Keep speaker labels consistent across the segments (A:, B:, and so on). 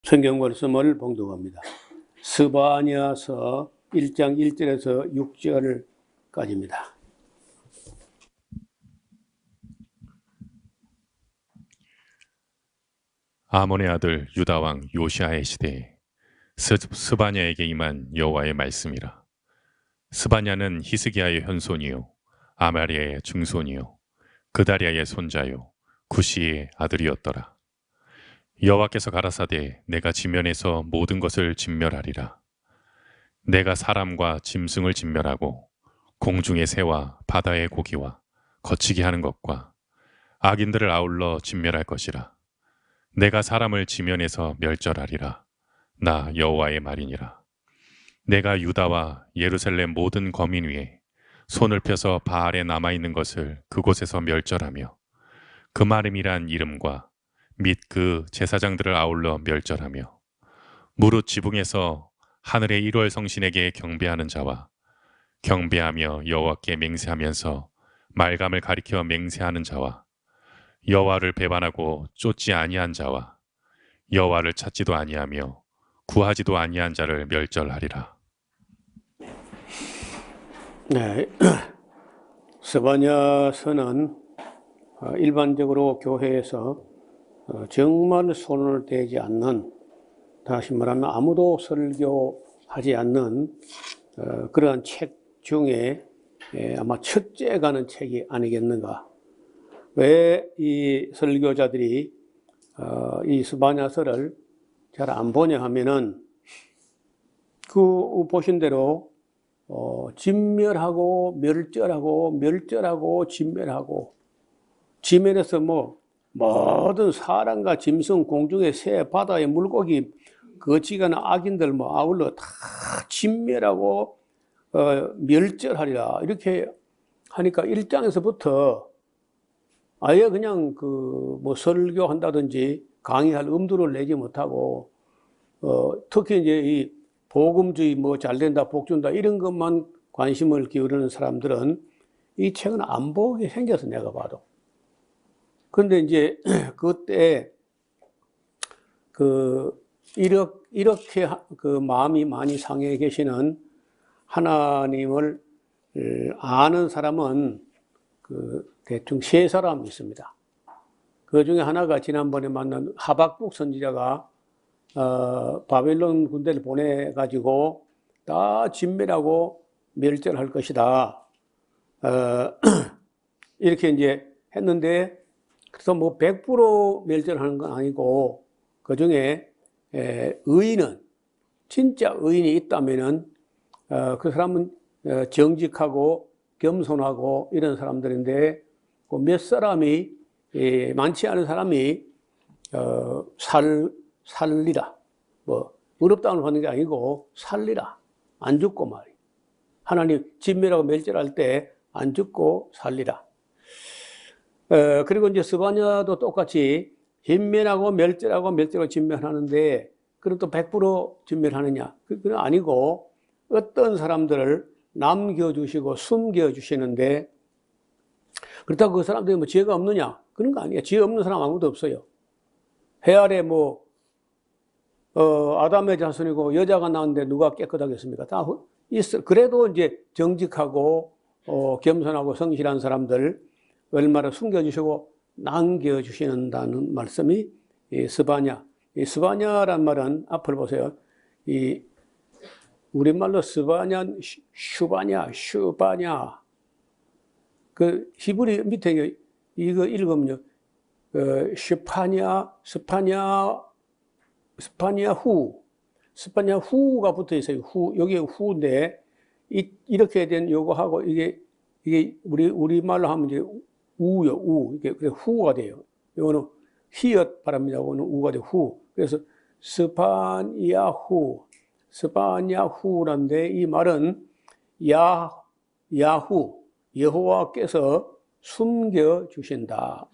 A: 성경 말씀을 봉독합니다. 스바냐서 1장 1절에서 6절까지입니다.
B: 아몬의 아들 유다 왕 요시아의 시대에 스바냐에게 임한 여호와의 말씀이라. 스바냐는 히스기야의 현손이요 아마리아의 증손이요 그다리아의 손자요 구시의 아들이었더라. 여호와께서 가라사대 내가 지면에서 모든 것을 진멸하리라. 내가 사람과 짐승을 진멸하고 공중의 새와 바다의 고기와 거치게 하는 것과 악인들을 아울러 진멸할 것이라. 내가 사람을 지면에서 멸절하리라. 나 여호와의 말이니라. 내가 유다와 예루살렘 모든 거민 위에 손을 펴서 바알에 남아있는 것을 그곳에서 멸절하며 그마름이란 이름과 및 그 제사장들을 아울러 멸절하며 무릇 지붕에서 하늘의 1월 성신에게 경배하는 자와 경배하며 여호와께 맹세하면서 말감을 가리켜 맹세하는 자와 여호와를 배반하고 쫓지 아니한 자와 여호와를 찾지도 아니하며 구하지도 아니한 자를 멸절하리라.
A: 네, 스바냐서는 일반적으로 교회에서 정말 손을 대지 않는, 다시 말하면 아무도 설교하지 않는 그러한 책 중에 아마 첫째 가는 책이 아니겠는가. 왜 이 설교자들이 이 스바냐서를 잘 안 보냐 하면은 그 보신 대로 진멸하고 멸절하고 멸절하고 진멸하고, 지면에서 뭐 모든 사람과 짐승, 공중의 새, 바다의 물고기, 거치가는 악인들 뭐 아울러 다 진멸하고 멸절하리라 이렇게 하니까 1장에서부터 아예 그냥 뭐 설교한다든지 강의할 엄두를 내지 못하고 특히 이제 이 복음주의 뭐 잘된다 복준다 이런 것만 관심을 기울이는 사람들은 이 책은 안 보게 생겨서 내가 봐도. 근데 이제 그때 이렇게 마음이 많이 상해 계시는 하나님을 아는 사람은 대충 세 사람이 있습니다. 그 중에 하나가 지난번에 만난 하박국 선지자가 바벨론 군대를 보내가지고 다 진멸하고 멸절할 것이다. 이렇게 이제 했는데, 그래서 뭐 100% 멸절하는 건 아니고, 그 중에 의인은, 진짜 의인이 있다면은, 그 사람은 정직하고 겸손하고 이런 사람들인데, 그 몇 사람이, 많지 않은 사람이, 살리라. 뭐, 의롭다움을 받는 게 아니고, 살리라. 안 죽고 말이. 하나님 진멸하고 멸절할 때 안 죽고 살리라. 그리고 이제 스바냐도 똑같이 진멸하고 멸절하고 진멸하는데, 그럼 또 100% 진멸하느냐? 그건 아니고, 어떤 사람들을 남겨주시고 숨겨주시는데, 그렇다고 그 사람들이 뭐 죄가 없느냐? 그런 거 아니에요. 죄 없는 사람 아무도 없어요. 해 아래 뭐, 아담의 자손이고 여자가 낳았는데 누가 깨끗하겠습니까? 다 있어. 그래도 이제 정직하고, 겸손하고 성실한 사람들 얼마나 숨겨주시고 남겨주시는다는 말씀이 이 스바냐. 이 스바냐란 말은 앞을 보세요. 이 우리말로 스바냐, 슈바냐. 그 히브리 밑에 이거 읽으면요, 스파냐후가 붙어 있어요. 여기에 후인데, 이렇게 된 요거하고 이게 우리말로 하면 이제 우요, 이게 후가 돼요. 요거는 히읗 발음이다. 요거는 우가 돼요. 후. 그래서 스파냐후란데, 이 말은 야후, 여호와께서 숨겨주신다.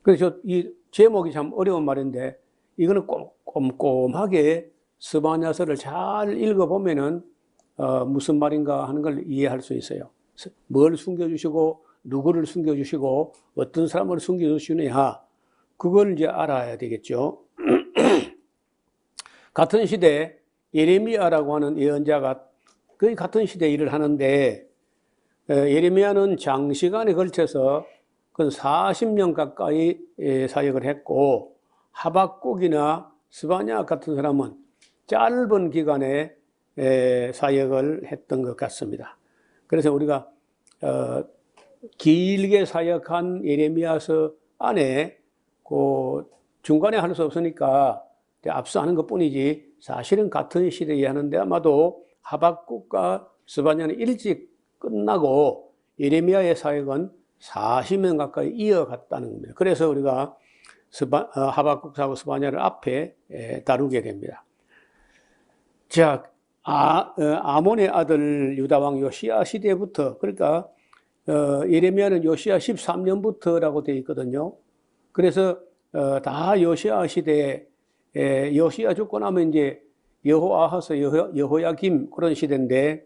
A: 그래서 이 제목이 참 어려운 말인데, 이거는 꼼꼼하게 스바냐서를 잘 읽어보면은 무슨 말인가 하는 걸 이해할 수 있어요. 뭘 숨겨주시고 누구를 숨겨주시고 어떤 사람을 숨겨주시느냐, 그걸 이제 알아야 되겠죠. 같은 시대 예레미야라고 하는 예언자가 거의 같은 시대에 일을 하는데, 예레미야는 장시간에 걸쳐서 그 40년 가까이 사역을 했고, 하박국이나 스바냐 같은 사람은 짧은 기간에 사역을 했던 것 같습니다. 그래서 우리가 길게 사역한 예레미야서 안에 그 중간에 할 수 없으니까 앞서 하는 것 뿐이지, 사실은 같은 시대에 하는데 아마도 하박국과 스바냐는 일찍 끝나고 예레미야의 사역은 40년 가까이 이어갔다는 겁니다. 그래서 우리가 하박국하고 스바냐를 앞에 다루게 됩니다. 자, 아몬의 아들 유다왕 요시야 시대부터, 그러니까 예레미야는 요시야 13년부터라고 되어 있거든요. 그래서 다 요시야 시대에, 요시야 죽고 나면 이제 여호아하스, 여호야김 그런 시대인데,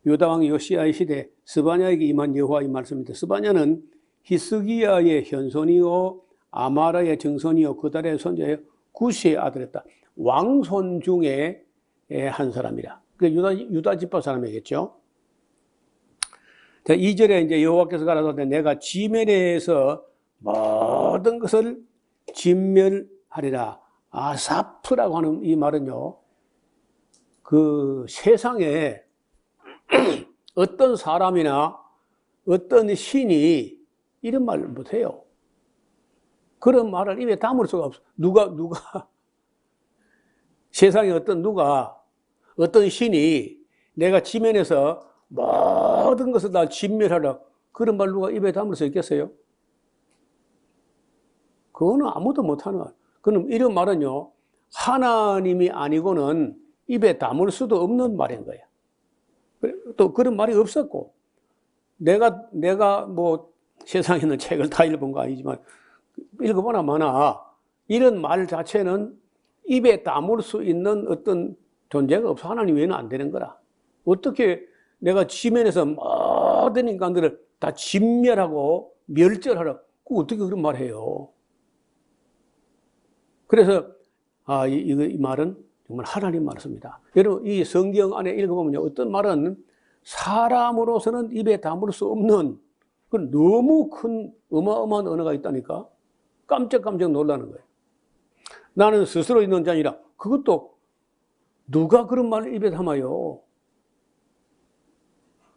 A: 유다왕 요시야의 시대 스바냐에게 임한 여호와의 말씀입니다. 스바냐는 히스기야의 현손이요 아마라의 증손이요 그달의 손자의 구시의 아들이었다. 왕손 중에 한 사람이라. 유다 지파 사람이겠죠. 2절에 이제 여호와께서 가라사대 내가 지면에서 모든 것을 진멸하리라. 아사프라고 하는 이 말은요, 그 세상에 어떤 사람이나 어떤 신이 이런 말을 못해요. 그런 말을 입에 담을 수가 없어. 누가 세상에 어떤 신이 내가 지면에서 모든 것을 다 진멸하라, 그런 말 누가 입에 담을 수 있겠어요? 그거는 아무도 못하는 거예요. 그럼 이런 말은요, 하나님이 아니고는 입에 담을 수도 없는 말인 거예요. 또 그런 말이 없었고, 내가 뭐 세상에 있는 책을 다 읽어본 거 아니지만 읽어보나 마나 이런 말 자체는 입에 담을 수 있는 어떤 존재가 없어. 하나님 외에는 안 되는 거라. 어떻게 내가 지면에서 모든 인간들을 다 진멸하고 멸절하라, 어떻게 그런 말 해요? 그래서 이 말은 정말 하나님 말씀입니다. 여러분, 이 성경 안에 읽어보면요, 어떤 말은 사람으로서는 입에 담을 수 없는 그런 너무 큰 어마어마한 언어가 있다니까 깜짝깜짝 놀라는 거예요. 나는 스스로 있는 자 아니라, 그것도 누가 그런 말을 입에 담아요?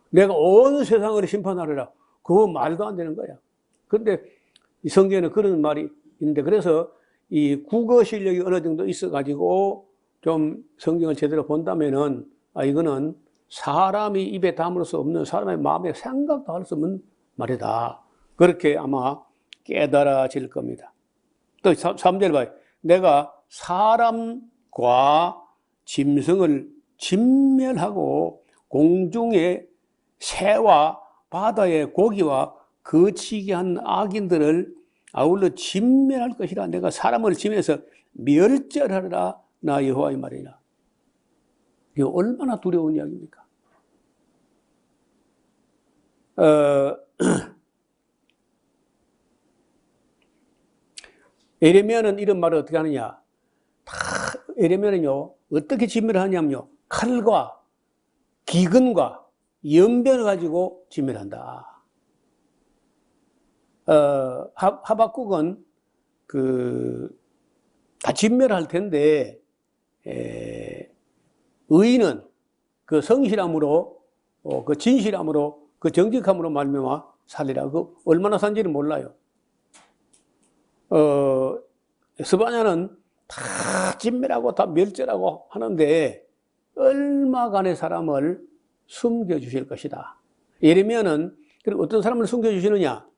A: 내가 온 세상을 심판하리라, 그거 말도 안 되는 거야. 그런데 이 성경에는 그런 말이 있는데, 그래서 이 국어 실력이 어느 정도 있어가지고 좀 성경을 제대로 본다면은, 이거는 사람이 입에 담을 수 없는, 사람의 마음에 생각도 할 수 없는 말이다, 그렇게 아마 깨달아질 겁니다. 또 3절 봐요. 내가 사람과 짐승을 진멸하고 공중의 새와 바다의 고기와 거치게 한 악인들을 아울러 진멸할 것이라. 내가 사람을 지면서 멸절하리라, 나 여호와의 말이라. 이게 얼마나 두려운 이야기입니까? 예레미야는 이런 말을 어떻게 하느냐? 예레미야는요, 어떻게 진멸하냐면요, 칼과 기근과 연변을 가지고 진멸한다. 하박국은 다 진멸할 텐데, 의인은 그 성실함으로, 그 진실함으로, 그 정직함으로 말미암아 살리라. 그 얼마나 산지는 몰라요. 스바냐는 다 진멸하고 다 멸절하고 하는데 얼마간의 사람을 숨겨주실 것이다. 예레미야는 그리고 어떤 사람을 숨겨주시느냐?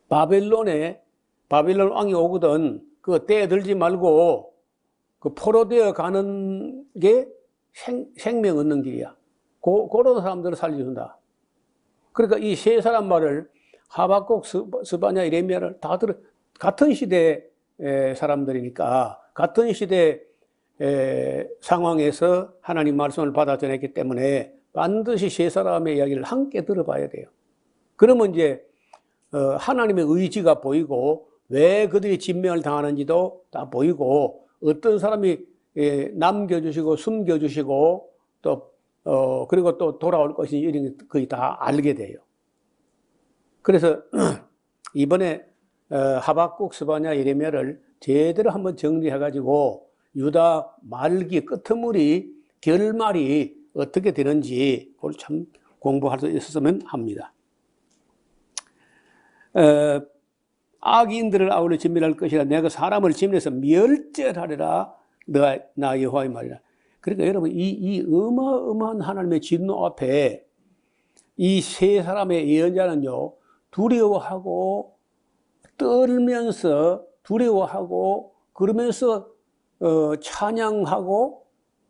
A: 바벨론 왕이 오거든 그 떼들지 말고 그 포로되어 가는 게 생명 얻는 길이야. 그런 사람들을 살려준다. 그러니까 이 세 사람 말을 하박국, 스바냐, 예레미야를 다 같은 시대 사람들이니까 같은 시대 상황에서 하나님 말씀을 받아 전했기 때문에 반드시 세 사람의 이야기를 함께 들어봐야 돼요. 그러면 이제 하나님의 의지가 보이고 왜 그들이 진멸을 당하는지도 다 보이고 어떤 사람이 남겨주시고 숨겨주시고 또 그리고 또 돌아올 것인지 이런 게 거의 다 알게 돼요. 그래서 이번에 하박국, 스바냐, 예레미야를 제대로 한번 정리해가지고 유다 말기 끄트머리 결말이 어떻게 되는지 그걸 참 공부할 수 있었으면 합니다. 악인들을 아울러 진멸할 것이라 내가 사람을 진멸해서 멸절하리라 나 여호와의 말이라. 그러니까 여러분 이 어마어마한 하나님의 진노 앞에 이 세 사람의 예언자는요 두려워하고 떨면서 두려워하고 그러면서 찬양하고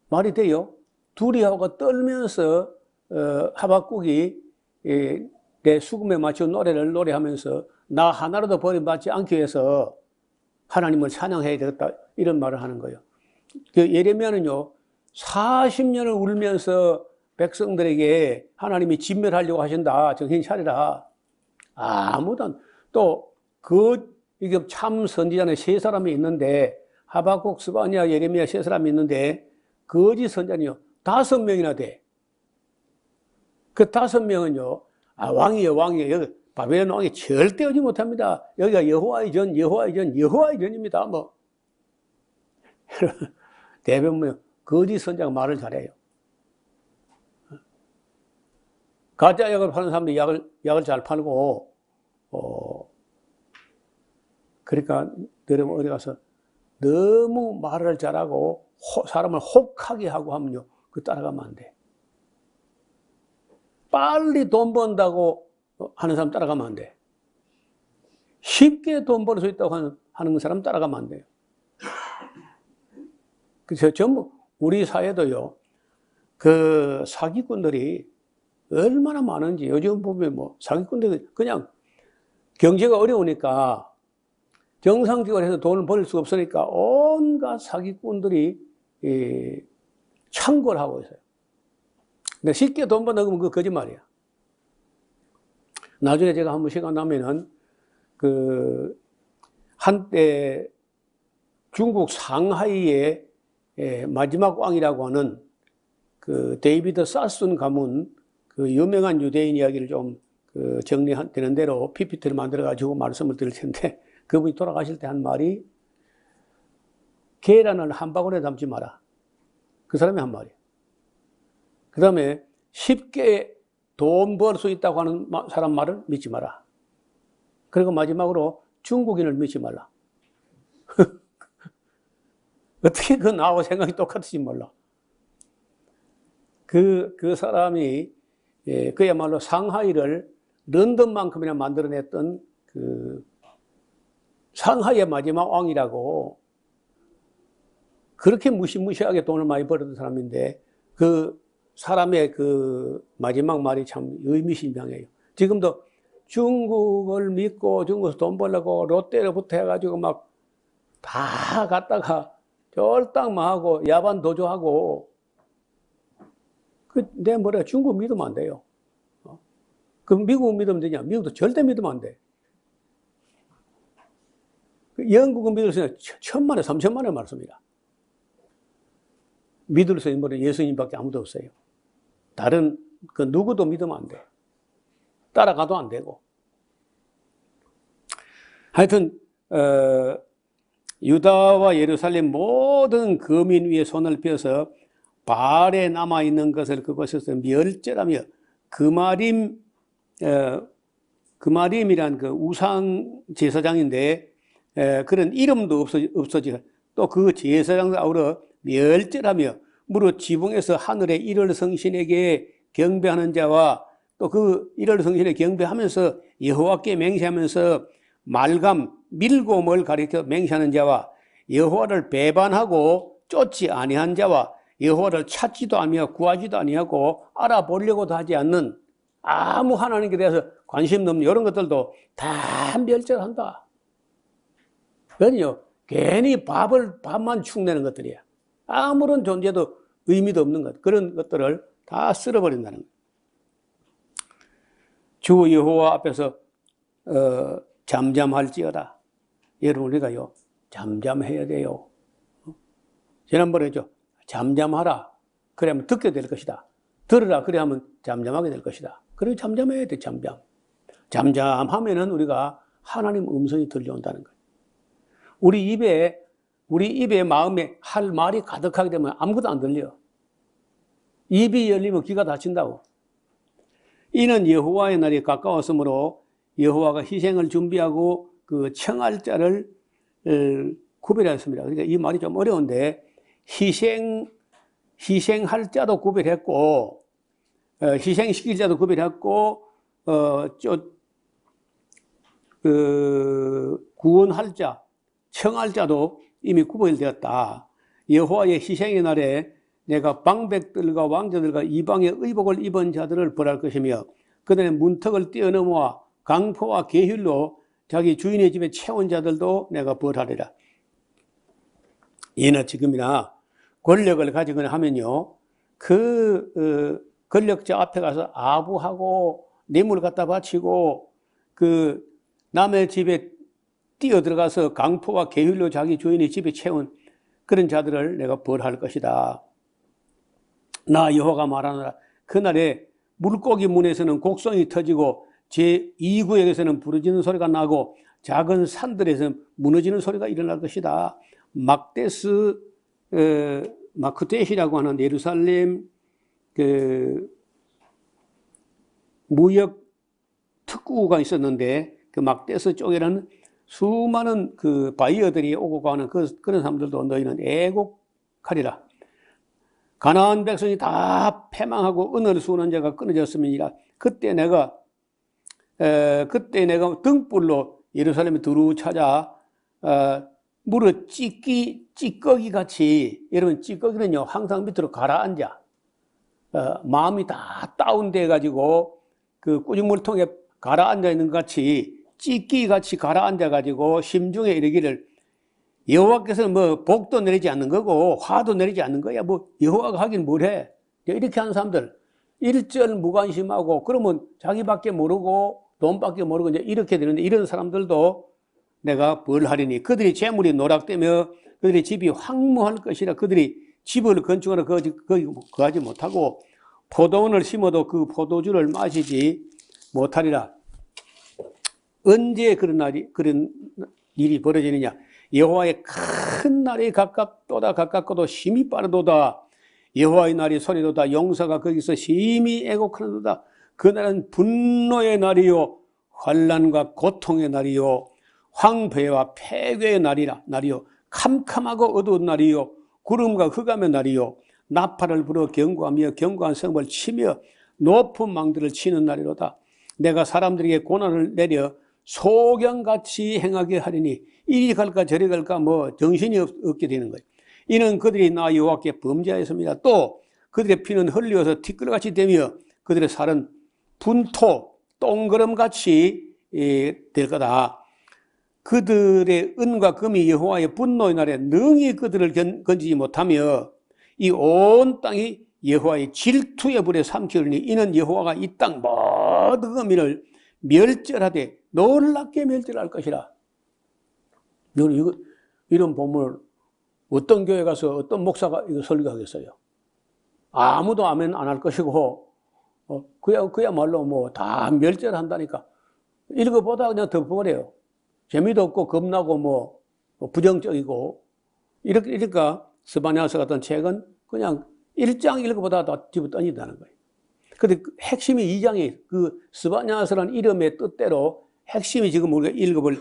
A: 말이 돼요. 두려워하고 떨면서 하박국이 내 수금에 맞춰 노래를 노래하면서 나 하나라도 버림받지 않기 위해서 하나님을 찬양해야 되겠다 이런 말을 하는 거예요. 그 예레미야는요 40년을 울면서 백성들에게 하나님이 진멸하려고 하신다 정신 차리라. 아무도 또 이게 참 선지자는 세 사람이 있는데 하박국, 스바냐, 예레미야 세 사람이 있는데 거짓 선지자는요 5명이나 돼. 그 5명은요 왕이에요. 여기 바벨론 왕이 절대 오지 못합니다. 여기가 여호와의 전입니다. 뭐 대부분 거짓 선지자가 말을 잘해요. 가짜 약을 파는 사람들이 약을 잘 팔고 그러니까 여러분 어디 가서 너무 말을 잘하고 사람을 혹하게 하고 하면요 그 따라가면 안 돼. 빨리 돈 번다고 하는 사람 따라가면 안 돼. 쉽게 돈 벌 수 있다고 하는 사람 따라가면 안 돼요. 그래서 전부 우리 사회도요 그 사기꾼들이 얼마나 많은지 요즘 보면 뭐 사기꾼들이 그냥 경제가 어려우니까 정상적으로 해서 돈을 벌 수가 없으니까 온갖 사기꾼들이 창궐 하고 있어요. 근데 쉽게 돈 번다고 하면 그거 거짓말이야. 나중에 제가 한번 시간 나면은 한때 중국 상하이의 마지막 왕이라고 하는 데이비드 사슨 가문 유명한 유대인 이야기를 좀 정리되는 대로 PPT를 만들어가지고 말씀을 드릴 텐데 그분이 돌아가실 때 한 말이 계란을 한 바구니에 담지 마라. 그 사람이 한 말이에요. 그 다음에 쉽게 돈 벌 수 있다고 하는 사람 말을 믿지 마라. 그리고 마지막으로 중국인을 믿지 말라. 어떻게 나하고 생각이 똑같은지 몰라. 그 사람이 그야말로 상하이를 런던만큼이나 만들어냈던 상하이의 마지막 왕이라고 그렇게 무시무시하게 돈을 많이 벌었던 사람인데 그 사람의 마지막 말이 참 의미심장해요. 지금도 중국을 믿고 중국에서 돈 벌려고 롯데로부터 해가지고 막 다 갔다가 쫄딱망하고 야반 도주하고 내 머리가 중국 믿으면 안 돼요. 그럼 미국 믿으면 되냐? 미국도 절대 믿으면 안 돼. 영국은 믿을 수 있는 1000만에 3000만의 말씀이다. 믿을 수 있는 분은 예수님밖에 아무도 없어요. 다른 누구도 믿으면 안 돼. 따라가도 안 되고. 하여튼 유다와 예루살렘 모든 거민 위에 손을 펴서 발에 남아있는 것을 그곳에서 멸절하며 그마림이란 우상 제사장인데 그런 이름도 없어지고 또 그 제사장도 아우러 멸절하며 무릇 지붕에서 하늘의 일월 성신에게 경배하는 자와 또 그 일월 성신에 경배하면서 여호와께 맹세하면서 밀고을 가리켜 맹세하는 자와 여호와를 배반하고 쫓지 아니한 자와 여호와를 찾지도 아니하고 구하지도 아니하고 알아보려고도 하지 않는 아무 하나님께 대해서 관심 없는 이런 것들도 다 멸절한다. 그러니요 괜히 밥만 축내는 것들이야. 아무런 존재도 의미도 없는 것 그런 것들을 다 쓸어버린다는 거예요. 주 여호와 앞에서 잠잠할지어다. 여러분 우리가요 잠잠해야 돼요. 지난번에 했죠. 잠잠하라. 그래야만 듣게 될 것이다. 들으라. 그래야만 잠잠하게 될 것이다. 그래 잠잠해야 돼. 잠잠하면은 우리가 하나님 음성이 들려온다는 거예요. 우리 입에 마음에 할 말이 가득하게 되면 아무것도 안 들려. 입이 열리면 귀가 닫힌다고. 이는 여호와의 날이 가까웠으므로 여호와가 희생을 준비하고 그 청할 자를 구별했습니다. 그러니까 이 말이 좀 어려운데 희생할 자도 구별했고 희생시킬 자도 구별했고 구원할 자, 청할 자도 이미 구별되었다. 여호와의 희생의 날에 내가 방백들과 왕자들과 이방의 의복을 입은 자들을 벌할 것이며 그들의 문턱을 뛰어넘어 강포와 계율로 자기 주인의 집에 채운 자들도 내가 벌하리라. 예나 지금이나 권력을 가지거나 하면요 그 권력자 앞에 가서 아부하고 뇌물을 갖다 바치고 그 남의 집에 뛰어들어가서 강포와 계율로 자기 주인의 집에 채운 그런 자들을 내가 벌할 것이다. 나 여호와가 말하노라. 그날에 물고기 문에서는 곡성이 터지고 제2구역에서는 부르짖는 소리가 나고 작은 산들에서 무너지는 소리가 일어날 것이다. 마크데시라고 하는 예루살렘 무역 특구가 있었는데 그 막데스 쪽에는 수많은 그 바이어들이 오고 가는 그런 사람들도 너희는 애곡하리라. 가나안 백성이 다 패망하고 은을 수는 자가 끊어졌음이니라. 그때 내가 등불로 예루살렘에 두루 찾아 물어 찌꺼기 같이, 여러분 찌꺼기는요 항상 밑으로 가라앉아. 마음이 다 다운돼 가지고 그 꾸중물통에 가라앉아 있는 것 같이 찌꺼기 같이 가라앉아 가지고 심중에 이르기를 여호와께서는 뭐 복도 내리지 않는 거고 화도 내리지 않는 거야. 뭐 여호와가 하긴 뭘 해. 이렇게 하는 사람들 일절 무관심하고 그러면 자기밖에 모르고 돈밖에 모르고 이제 이렇게 되는데 이런 사람들도 내가 벌하리니 그들이 재물이 노락되며 그들의 집이 황무할 것이라. 그들이 집을 건축하러 거하지 못하고 포도원을 심어도 그 포도주를 마시지 못하리라. 언제 그런 일이 벌어지느냐? 여호와의 큰 날이 가깝고도 심히 빠르도다. 여호와의 날이 소리도다. 용사가 거기서 심히 애곡하는도다. 그날은 분노의 날이요 환난과 고통의 날이요 황폐와 폐괴의 날이요 캄캄하고 어두운 날이요 구름과 흑암의 날이요 나팔을 불어 경고하며 견고한 성을 치며 높은 망들을 치는 날이로다. 내가 사람들에게 고난을 내려 소경같이 행하게 하리니 이리 갈까 저리 갈까 뭐 정신이 없게 되는 거예요. 이는 그들이 나 여호와께 범죄하였습니다. 또 그들의 피는 흘려서 티끌같이 되며 그들의 살은 분토 똥그름같이 될 거다. 그들의 은과 금이 여호와의 분노의 날에 능히 그들을 건지지 못하며 이 온 땅이 여호와의 질투의 불에 삼키리니 이는 여호와가 이 땅 모든 의민을 멸절하되 놀랍게 멸절할 것이라. 이런 본문을 어떤 교회 가서 어떤 목사가 이거 설교하겠어요? 아무도 아멘 안 할 것이고 그야말로 뭐 다 멸절한다니까. 읽어보다 그냥 덮어버려요. 재미도 없고 겁나고 뭐 부정적이고 이러니까 스바냐서 같은 책은 그냥 1장 읽어보다 다 집어 던진다는 거예요. 근데 핵심이 2장이 그 스바냐서라는 이름의 뜻대로 핵심이 지금 우리가 읽어볼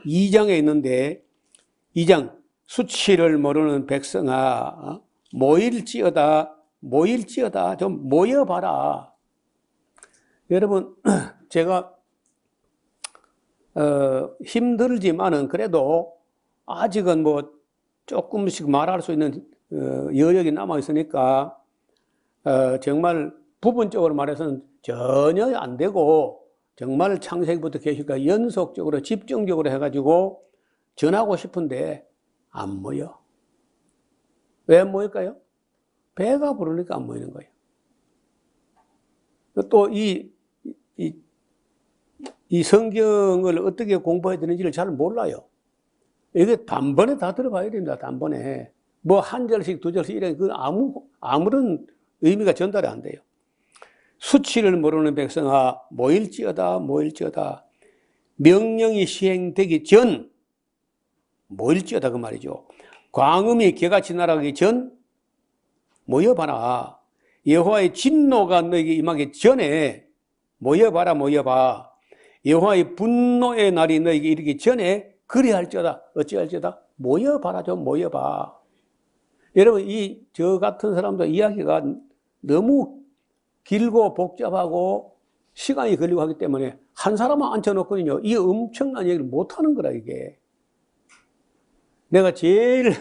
A: 2장에 있는데 2장 수치를 모르는 백성아 모일지어다 좀 모여봐라. 여러분 제가 힘들지만은 그래도 아직은 뭐 조금씩 말할 수 있는 여력이 남아 있으니까 정말 부분적으로 말해서는 전혀 안 되고 정말 창세기부터 계시니까 연속적으로 집중적으로 해가지고 전하고 싶은데 안 모여. 왜 안 모일까요? 배가 부르니까 안 모이는 거예요. 또 이 성경을 어떻게 공부해야 되는지를 잘 몰라요. 이게 단번에 다 들어봐야 됩니다. 단번에. 뭐 한 절씩 두 절씩 이래 그 아무런 의미가 전달이 안 돼요. 수치를 모르는 백성아 모일지어다 모일지어다. 명령이 시행되기 전 모일지어다 그 말이죠. 광음이 개같이 날아가기 전 모여봐라. 여호와의 진노가 너에게 임하기 전에 모여봐라 모여봐. 여호와의 분노의 날이 너에게 이르기 전에 그리할지어다 어찌할지어다 모여봐라 좀 모여봐. 여러분 저 같은 사람도 이야기가 너무 길고 복잡하고 시간이 걸리고 하기 때문에 한 사람만 앉혀놓거든요. 이 엄청난 얘기를 못하는 거라 이게. 내가 제일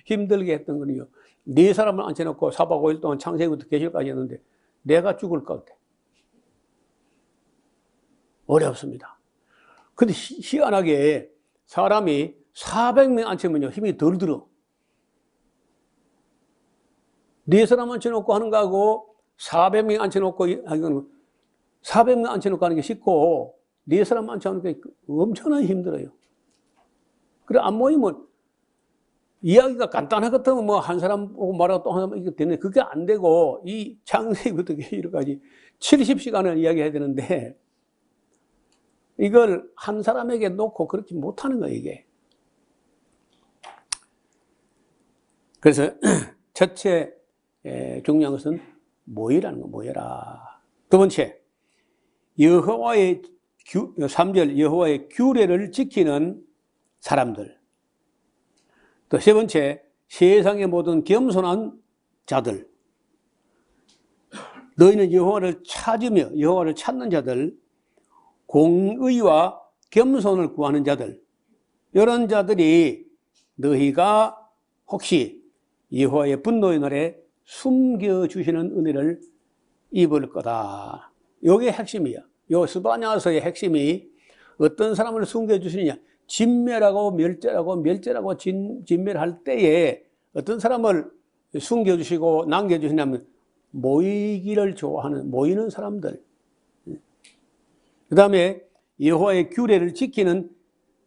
A: 힘들게 했던 거는요. 4사람을 앉혀놓고 4박 5일 동안 창세기부터 계시까지 했는데 내가 죽을 것 같아. 어렵습니다. 근데 희한하게 사람이 400명 앉히면요 힘이 덜 들어. 4사람 앉혀놓고 하는 거하고 400명 앉혀놓고 400명 앉혀놓고 하는 게 쉽고 4사람 앉혀놓는 게 엄청나게 힘들어요. 그래 안 모이면 이야기가 간단하거든. 뭐 한 사람 보고 말하고 또 한 사람 이게 되는데 그게 안 되고 이 창세기부터 계시록까지 70시간을 이야기해야 되는데 이걸 한 사람에게 놓고 그렇게 못하는 거예요 이게. 그래서 첫째 중요한 것은 모이라는 거 모여라. 두 번째 여호와의 3절 여호와의 규례를 지키는 사람들. 또 세 번째, 세상의 모든 겸손한 자들. 너희는 여호와를 찾으며 여호와를 찾는 자들, 공의와 겸손을 구하는 자들. 이런 자들이 너희가 혹시 여호와의 분노의 날에 숨겨주시는 은혜를 입을 거다. 이게 핵심이야. 요 스바냐서의 핵심이 어떤 사람을 숨겨주시느냐. 진멸하고 멸절하고 진멸할 때에 어떤 사람을 숨겨주시고 남겨주시냐면 모이기를 좋아하는 모이는 사람들. 그 다음에 여호와의 규례를 지키는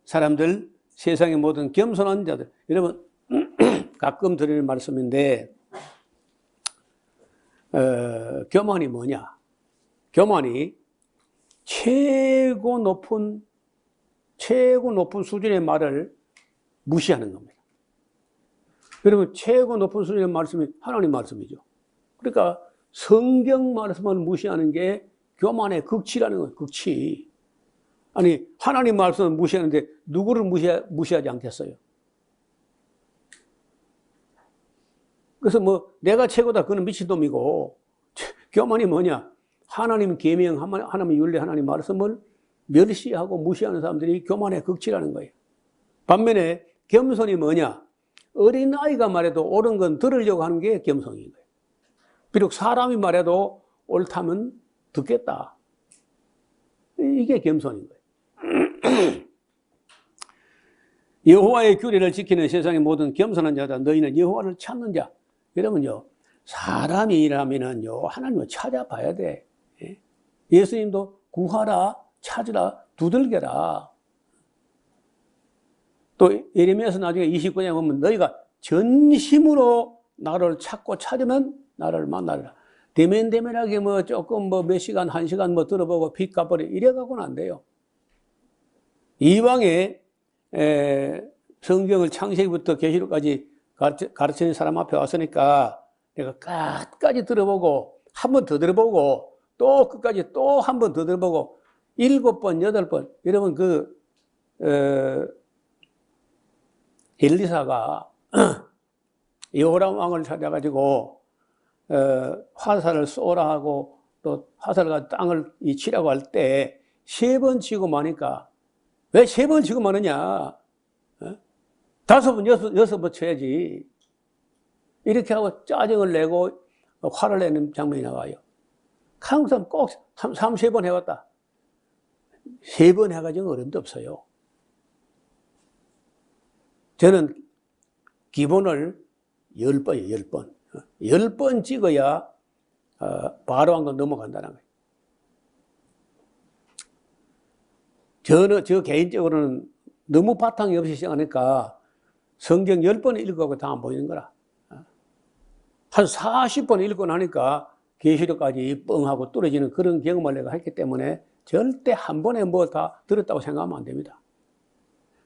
A: 사람들, 세상의 모든 겸손한 자들. 여러분 가끔 드리는 말씀인데 교만이 뭐냐? 교만이 최고 높은 수준의 말을 무시하는 겁니다. 여러분 최고 높은 수준의 말씀이 하나님 말씀이죠. 그러니까 성경 말씀을 무시하는 게 교만의 극치라는 거예요. 극치. 아니 하나님 말씀을 무시하는데 누구를 무시하지 않겠어요? 그래서 뭐 내가 최고다 그는 미친놈이고 교만이 뭐냐? 하나님 계명 하나님 율례 하나님 말씀을 멸시하고 무시하는 사람들이 교만의 극치라는 거예요. 반면에 겸손이 뭐냐? 어린아이가 말해도 옳은 건 들으려고 하는 게 겸손인 거예요. 비록 사람이 말해도 옳다면 듣겠다. 이게 겸손인 거예요. 여호와의 규례를 지키는 세상의 모든 겸손한 자다. 너희는 여호와를 찾는 자. 여러분요, 사람이라면은요, 하나님을 찾아봐야 돼. 예수님도 구하라, 찾으라, 두들겨라. 또 예레미야서 나중에 29장에 보면 너희가 전심으로 나를 찾고 찾으면 나를 만나리라. 대면대면하게 뭐 조금 뭐 몇 시간, 1시간 뭐 들어보고 빚 갚아버려. 이래갖고는 안 돼요. 이왕에 성경을 창세기부터 계시록까지 가르치는 사람 앞에 왔으니까 내가 끝까지 들어보고 한 번 더 들어보고 또 끝까지 또 한 번 더 들어보고 7번, 8번. 여러분 엘리사가 여호람 왕을 찾아가지고 화살을 쏘라 하고 또 화살과 땅을 치라고 할 때 3번 치고 마니까 왜 3번 치고 마느냐? 5번, 6번 쳐야지. 이렇게 하고 짜증을 내고 화를 내는 장면이 나와요. 한국 사람 꼭 3번 해왔다. 3번 해가지고 어림도 없어요. 저는 기본을 10번이에요, 10번. 10번 찍어야 바로 한 건 넘어간다는 거예요. 저 개인적으로는 너무 바탕이 없이 시작하니까 성경 10번 읽어도 다 안 보이는 거라. 한 40번 읽고 나니까 계시록까지 뻥하고 뚫어지는 그런 경험을 내가 했기 때문에 절대 한 번에 뭐 다 들었다고 생각하면 안 됩니다.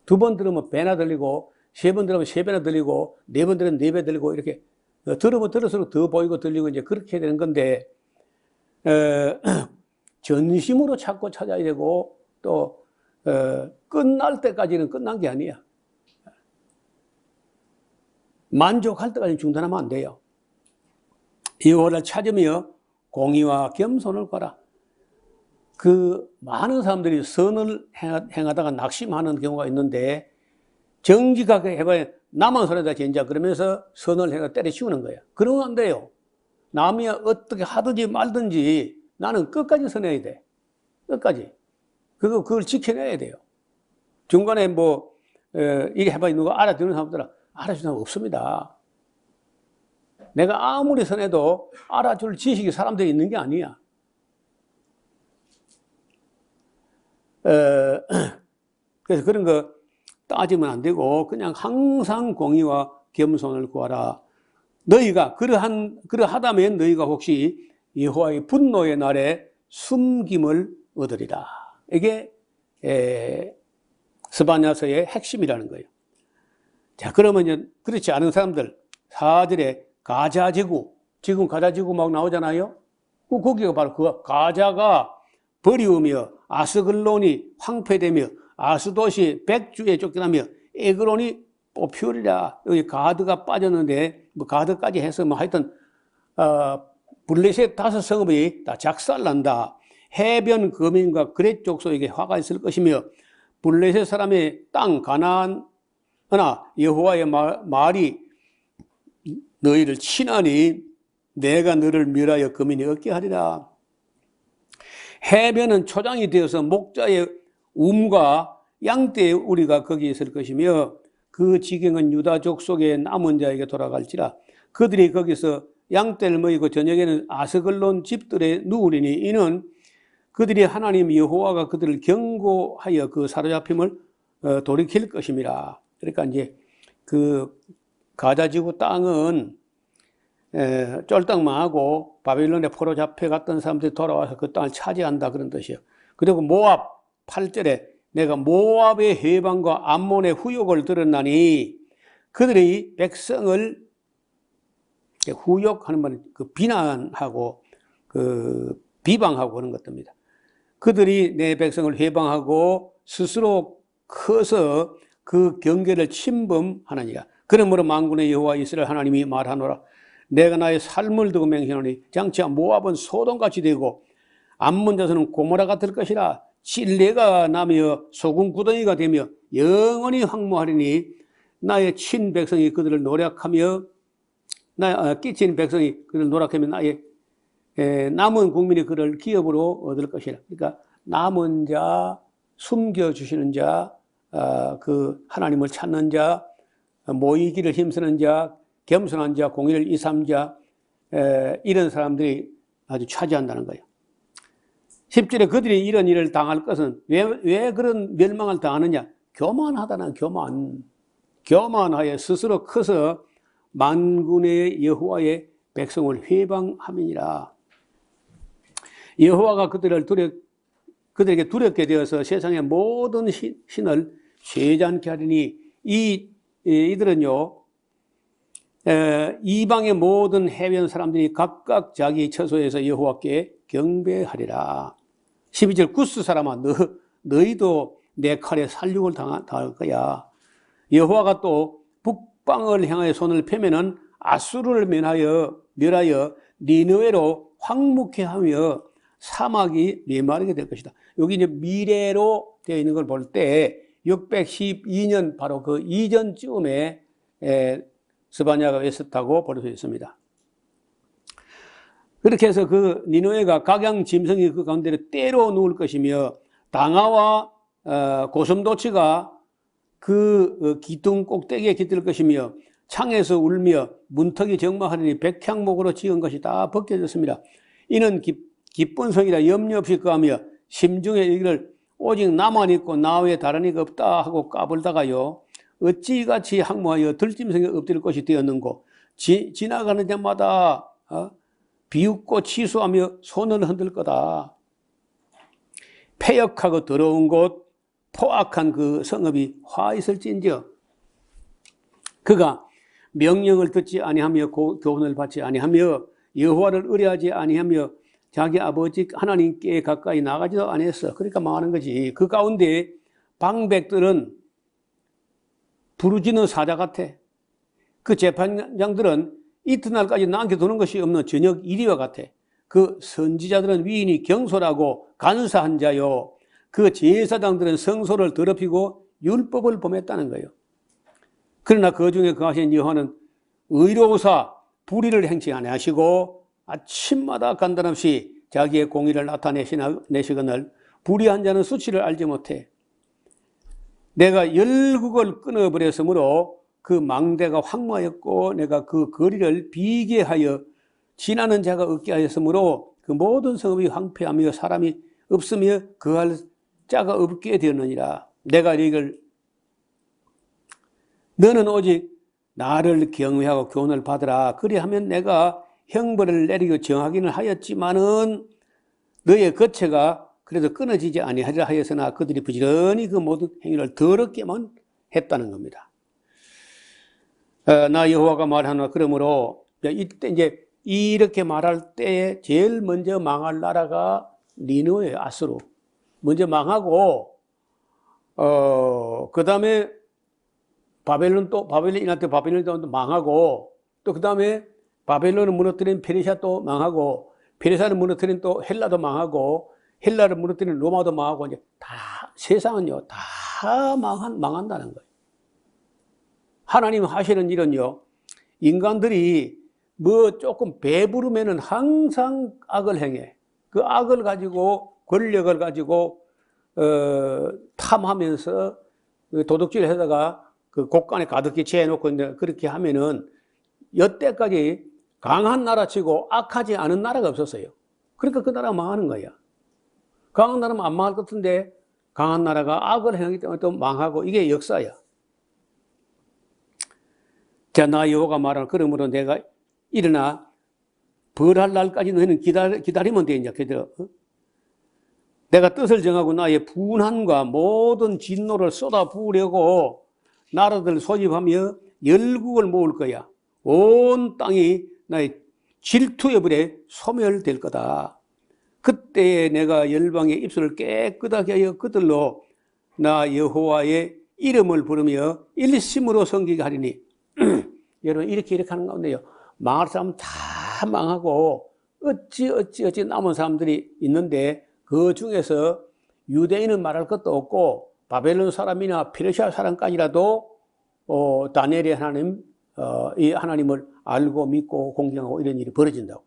A: 2번 들으면 배나 들리고, 3번 들으면 3배나 들리고, 4번 들으면 4배 들리고, 이렇게 들으면 들을수록 더 보이고 들리고 이제 그렇게 되는 건데, 전심으로 찾고 찾아야 되고, 또 끝날 때까지는 끝난 게 아니야. 만족할 때까지 중단하면 안 돼요. 여호와를 찾으며 공의와 겸손을 거라. 그 많은 사람들이 선을 행하다가 낙심하는 경우가 있는데, 정직하게 해봐야 나만 선하다 진짜 그러면서 선을 행하 때려치우는 거야. 그러면 안 돼요. 남이 어떻게 하든지 말든지 나는 끝까지 선해야 돼. 끝까지. 그걸 지켜내야 돼요. 중간에 뭐 이게 해봐야 누가 알아주는 사람들은 알아주는 사람 없습니다. 내가 아무리 선해도 알아줄 지식이 사람들이 있는 게 아니야. 그래서 그런 거 따지면 안 되고 그냥 항상 공의와 겸손을 구하라. 너희가 그러하다면 너희가 혹시 여호와의 분노의 날에 숨김을 얻으리라. 이게 스바냐서의 핵심이라는 거예요. 자, 그러면 그렇지 않은 사람들 4절에 가자지구, 지금 가자지구 막 나오잖아요. 거기가 바로 그 가자가 버리우며 아스글론이 황폐되며 아스돗이 백주에 쫓겨나며 에그론이 뽑히리라. 여기 가드가 빠졌는데 뭐 가드까지 해서 뭐 하여튼 블레셋 5성읍이 다 작살난다. 해변 거민과 그렛 족속에게 화가 있을 것이며 블레셋 사람의 땅 가나안 하나 여호와의 말이 너희를 치나니 내가 너를 멸하여 거민이 얻게 하리라. 해변은 초장이 되어서 목자의 움과 양떼의 우리가 거기에 있을 것이며 그 지경은 유다 족속의 남은 자에게 돌아갈지라. 그들이 거기서 양떼를 먹이고 저녁에는 아스글론 집들에 누우리니 이는 그들이 하나님 여호와가 그들을 경고하여 그 사로잡힘을 돌이킬 것임이라. 그러니까 이제 그 가자지구 땅은 쫄딱망하고 바빌론에 포로 잡혀갔던 사람들이 돌아와서 그 땅을 차지한다 그런 뜻이에요. 그리고 모압 8절에 내가 모압의 해방과 암몬의 후욕을 들었나니 그들이 백성을 후욕하는 말은 그 비난하고 그 비방하고 그런 것들입니다. 그들이 내 백성을 해방하고 스스로 커서 그 경계를 침범하느니라. 그러므로 만군의 여호와 이스라엘 하나님이 말하노라. 내가 나의 삶을 두고 맹세하노니 장차 모압은 소돔같이 되고 암몬 자손은 고모라 같을 것이라. 찔레가 나며 소금 구덩이가 되며 영원히 황무하리니 나의 친 백성이 그들을 노력하며 끼친 백성이 그들을 노력하며 나의 남은 국민이 그를 기업으로 얻을 것이라. 그러니까 남은 자, 숨겨주시는 자, 그 하나님을 찾는 자, 모이기를 힘쓰는 자, 겸손한 자, 공의를 이삼 자, 이런 사람들이 아주 차지한다는 거예요. 10절에 그들이 이런 일을 당할 것은 왜 그런 멸망을 당하느냐? 교만하다는 교만. 교만하여 스스로 커서 만군의 여호와의 백성을 회방함이니라. 여호와가 그들에게 두렵게 되어서 세상의 모든 신을 쇠잔케 하리니 이들은요 이방의 모든 해변 사람들이 각각 자기 처소에서 여호와께 경배하리라. 12절 구스 사람아 너희도 내 칼에 살육을 당할 거야. 여호와가 또 북방을 향하여 손을 펴면은 아수르를 멸하여 니느웨로 황무케 하며 사막이 메마르게 될 것이다. 여기 이제 미래로 되어 있는 걸 볼 때 612년 바로 그 이전쯤에 스바냐가 있었다고 볼 수 있습니다. 그렇게 해서 그 니느웨가 각양 짐승이 그 가운데를 때로 누울 것이며 당아와 고슴도치가 그 기둥 꼭대기에 깃들 것이며 창에서 울며 문턱이 적막하니 백향목으로 지은 것이 다 벗겨졌습니다. 이는 기쁜 성이라 염려 없이 거하며 심중에 이를 오직 나만 있고 나 외에 다른 이가 없다 하고 까불다가요 어찌같이 항모하여 들짐승에 엎드릴 것이 되었는고 지나가는 데마다 비웃고 치수하며 손을 흔들 거다. 패역하고 더러운 곳 포악한 그 성읍이 화 있을진저 그가 명령을 듣지 아니하며 교훈을 받지 아니하며 여호와를 의뢰하지 아니하며 자기 아버지 하나님께 가까이 나가지도 아니했어. 그러니까 망하는 거지. 그 가운데 방백들은 부르짖는 사자 같아. 그 재판장들은 이튿날까지 남겨두는 것이 없는 저녁 이리와 같아. 그 선지자들은 위인이 경솔하고 간사한 자요. 그 제사장들은 성소를 더럽히고 율법을 범했다는 거예요. 그러나 그 중에 거하신 여호와는 의로우사 불의를 행치 아니하시고 아침마다 간단없이 자기의 공의를 나타내시거늘 불의한 자는 수치를 알지 못해. 내가 열국을 끊어버렸으므로 그 망대가 황무하였고 내가 그 거리를 비게 하여 지나는 자가 없게 하였으므로 그 모든 성읍이 황폐하며 사람이 없으며 거할 자가 없게 되었느니라. 내가 이걸 너는 오직 나를 경외하고 교훈을 받으라. 그리하면 내가 형벌을 내리고 정하기는 하였지만은 너의 거처가 그래도 끊어지지 아니하리라 하였으나 그들이 부지런히 그 모든 행위를 더럽게만 했다는 겁니다. 나 여호와가 말하노라. 그러므로 이때 이제 이렇게 말할 때에 제일 먼저 망할 나라가 니느웨예요. 아수르. 먼저 망하고 그 다음에 바벨론이 또 망하고 또 그 다음에 바벨론을 무너뜨린 페르시아 또 망하고 페르시아를 무너뜨린 또 헬라도 망하고 헬라를 무너뜨린 로마도 망하고 이제 다 세상은요 다 망한다는 거예요. 하나님 하시는 일은요 인간들이 뭐 조금 배부르면은 항상 악을 행해. 그 악을 가지고 권력을 가지고 탐하면서 도둑질을 하다가 그 곳간에 가득히 채워놓고 그렇게 하면은 여태까지 강한 나라치고 악하지 않은 나라가 없었어요. 그러니까 그 나라가 망하는 거야. 강한 나라는 안 망할 것 같은데 강한 나라가 악을 행하기 때문에 또 망하고 이게 역사야. 자, 나 여호와가 말하는 그러므로 내가 일어나 벌할 날까지 너희는 기다리면 돼. 이제 그대로. 내가 뜻을 정하고 나의 분한과 모든 진노를 쏟아 부으려고 나라들을 소집하며 열국을 모을 거야. 온 땅이 나의 질투의 불에 소멸될 거다. 그때 내가 열방의 입술을 깨끗하게 하여 그들로 나 여호와의 이름을 부르며 일심으로 섬기게 하리니 여러분 이렇게 하는 가운데요 망할 사람 다 망하고 어찌 남은 사람들이 있는데 그 중에서 유대인은 말할 것도 없고 바벨론 사람이나 페르시아 사람까지라도 다니엘의 하나님 이 하나님을 알고 믿고 공경하고 이런 일이 벌어진다고.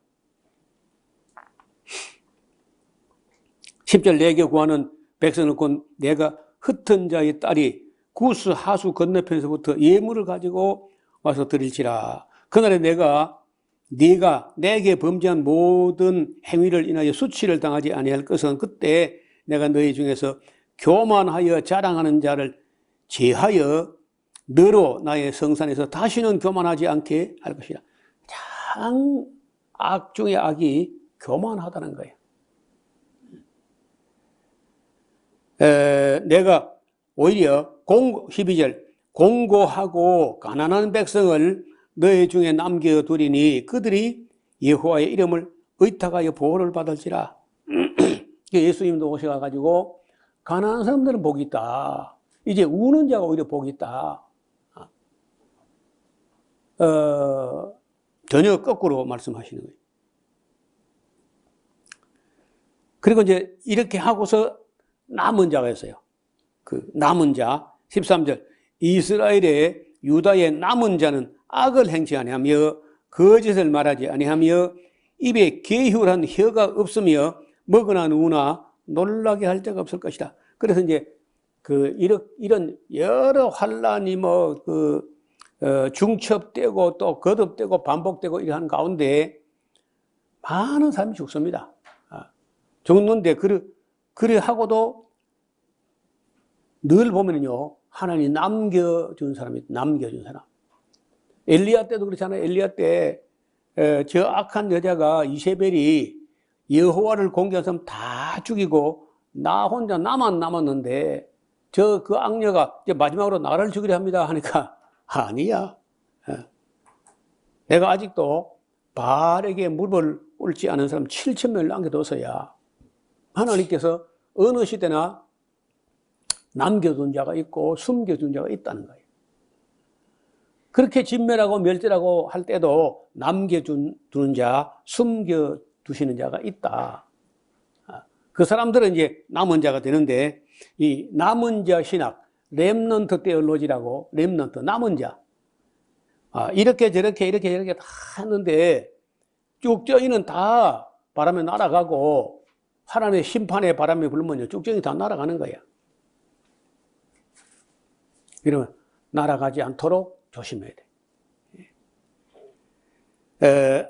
A: 10절 내게 구하는 백성을 곧 내가 흩은 자의 딸이 구스 하수 건너편에서부터 예물을 가지고 와서 드릴지라. 그날에 네가 내게 범죄한 모든 행위를 인하여 수치를 당하지 아니할 것은 그때 내가 너희 중에서 교만하여 자랑하는 자를 제하여 너로 나의 성산에서 다시는 교만하지 않게 할 것이라. 참 악 중에 악이 교만하다는 거예요. 내가 오히려 12절 공고하고 가난한 백성을 너희 중에 남겨두리니 그들이 여호와의 이름을 의탁하여 보호를 받을지라. 예수님도 오셔가지고 가난한 사람들은 복이 있다. 이제 우는 자가 오히려 복이 있다. 전혀 거꾸로 말씀하시는 거예요. 그리고 이제 이렇게 하고서 남은 자가 있어요. 그 남은 자 13절 이스라엘의 유다의 남은 자는 악을 행치 아니하며 거짓을 말하지 아니하며 입에 계율한 혀가 없으며 먹으나 누우나 놀라게 할 자가 없을 것이다. 그래서 이제 이런 여러 환란이 중첩되고 또 거듭되고 반복되고 이러한 가운데 많은 사람이 죽습니다. 죽는데 그래 하고도 늘 보면요, 하나님이 남겨준 사람이 남겨준 사람. 엘리야 때도 그렇잖아요. 엘리야 때 저 악한 여자가 이세벨이 여호와를 공개한 사람 다 죽이고 나 혼자 나만 남았는데 그 악녀가 이제 마지막으로 나를 죽이려 합니다 하니까 아니야. 내가 아직도 바알에게 무릎을 꿇지 않은 사람 7,000명을 남겨둬서야 하나님께서 어느 시대나 남겨둔 자가 있고 숨겨둔 자가 있다는 거예요. 그렇게 진멸하고 멸절하고 할 때도 남겨두는 자, 숨겨두시는 자가 있다. 그 사람들은 이제 남은 자가 되는데, 이 남은 자 신학, 렘넌트 테올로지라고, 렘넌트, 남은 자. 이렇게 저렇게 다 하는데, 쭉저이는 다 바람에 날아가고, 하나님의 심판의 바람이 불면요, 쭉저이 다 날아가는 거야. 이러면 날아가지 않도록 조심해야 돼.